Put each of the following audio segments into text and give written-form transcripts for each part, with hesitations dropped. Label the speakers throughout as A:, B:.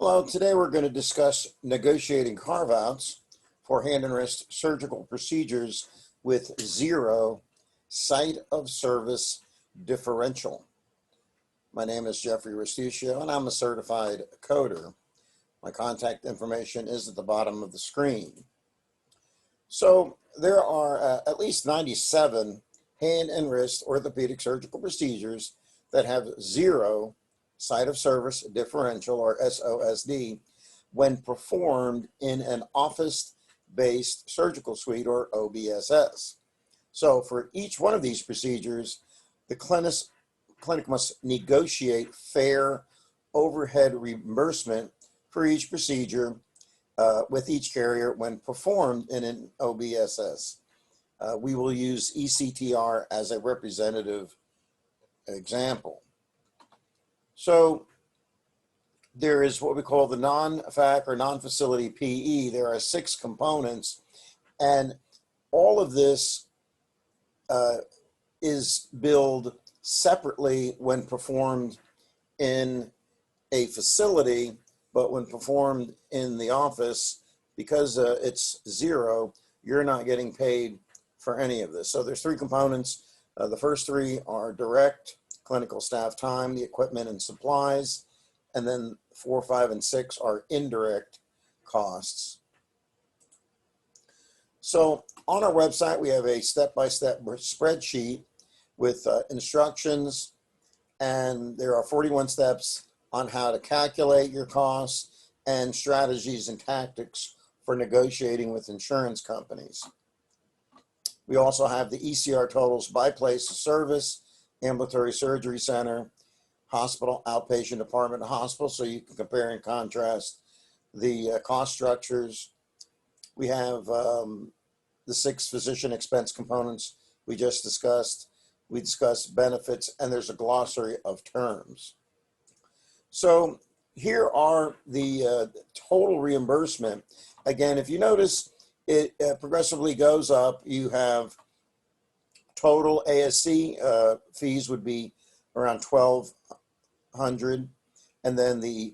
A: Hello, today we're going to discuss negotiating carve-outs for hand and wrist surgical procedures with zero site of service differential. My name is Jeffrey Restuccio and I'm a certified coder. My contact information is at the bottom of the screen. So there are at least 97 hand and wrist orthopedic surgical procedures that have zero site of service differential, or SOSD, when performed in an office-based surgical suite, or OBSS. So for each one of these procedures, the clinic must negotiate fair overhead reimbursement for each procedure with each carrier when performed in an OBSS. We will use IOECTR as a representative example. So there is what we call the non-fac or non-facility PE. There are 6 components, and all of this is billed separately when performed in a facility, but when performed in the office, because it's zero, you're not getting paid for any of this. So there's 3 components. The first 3 are direct clinical staff time, the equipment and supplies, and then 4, 5, and 6 are indirect costs. So on our website, we have a step-by-step spreadsheet with instructions, and there are 41 steps on how to calculate your costs and strategies and tactics for negotiating with insurance companies. We also have the ECR totals by place of service, ambulatory surgery center, hospital, outpatient department, hospital, so you can compare and contrast the cost structures. We have the 6 physician expense components we just discussed. We discussed benefits, and there's a glossary of terms. So here are the total reimbursement. Again, if you notice, it progressively goes up. You have total ASC fees would be around $1,200, and then the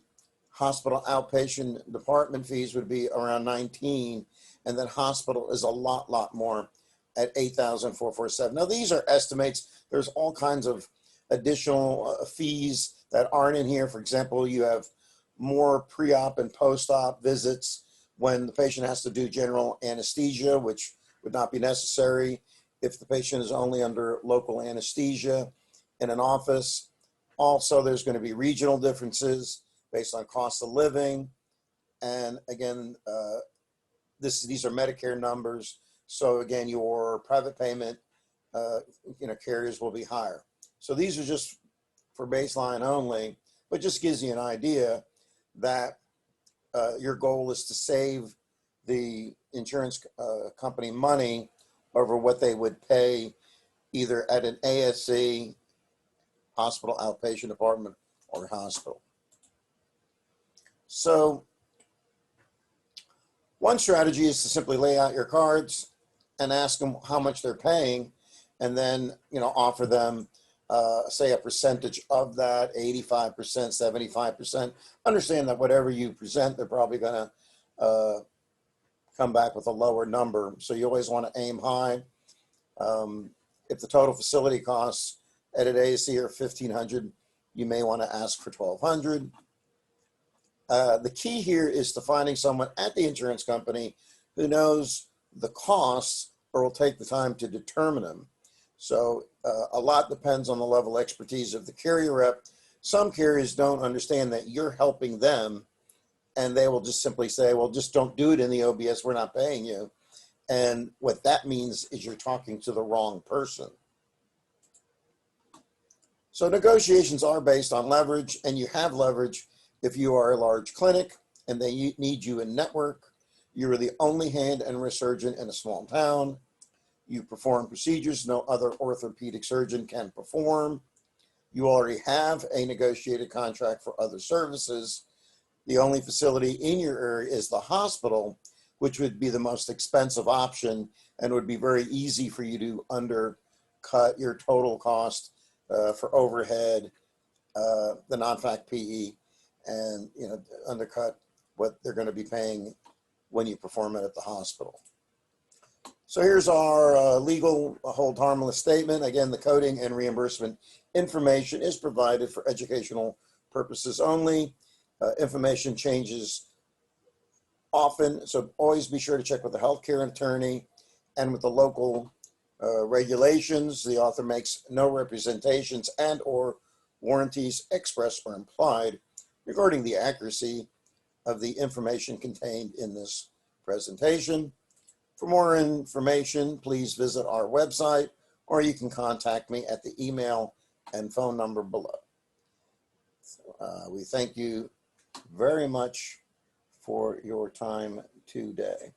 A: hospital outpatient department fees would be around $19, and then hospital is a lot more at $8,447. Now these are estimates. There's all kinds of additional fees that aren't in here. For example, you have more pre-op and post-op visits when the patient has to do general anesthesia, which would not be necessary if the patient is only under local anesthesia in an office. Also, there's going to be regional differences based on cost of living. And again, these are Medicare numbers. So again, your private payment carriers will be higher. So these are just for baseline only, but just gives you an idea that your goal is to save the insurance company money over what they would pay either at an ASC, hospital, outpatient department, or hospital. So one strategy is to simply lay out your cards and ask them how much they're paying, and then offer them say a percentage of that, 85%, 75%. Understand that whatever you present, they're probably going to come back with a lower number. So you always want to aim high. If the total facility costs at an ASC are $1,500, you may want to ask for $1,200. The key here is to finding someone at the insurance company who knows the costs or will take the time to determine them. So a lot depends on the level of expertise of the carrier rep. Some carriers don't understand that you're helping them, and they will just simply say, well, just don't do it in the OBS, we're not paying you. And what that means is you're talking to the wrong person. So negotiations are based on leverage, and you have leverage if you are a large clinic and they need you in network. You're the only hand and wrist surgeon in a small town. You perform procedures no other orthopedic surgeon can perform. You already have a negotiated contract for other services. The only facility in your area is the hospital, which would be the most expensive option and would be very easy for you to undercut your total cost for overhead, the non-fac PE, and undercut what they're going to be paying when you perform it at the hospital. So here's our legal hold harmless statement. Again, the coding and reimbursement information is provided for educational purposes only. Information changes often, so always be sure to check with the healthcare attorney and with the local regulations. The author makes no representations and or warranties expressed or implied regarding the accuracy of the information contained in this presentation. For more information, please visit our website, or you can contact me at the email and phone number below. We thank you very much for your time today.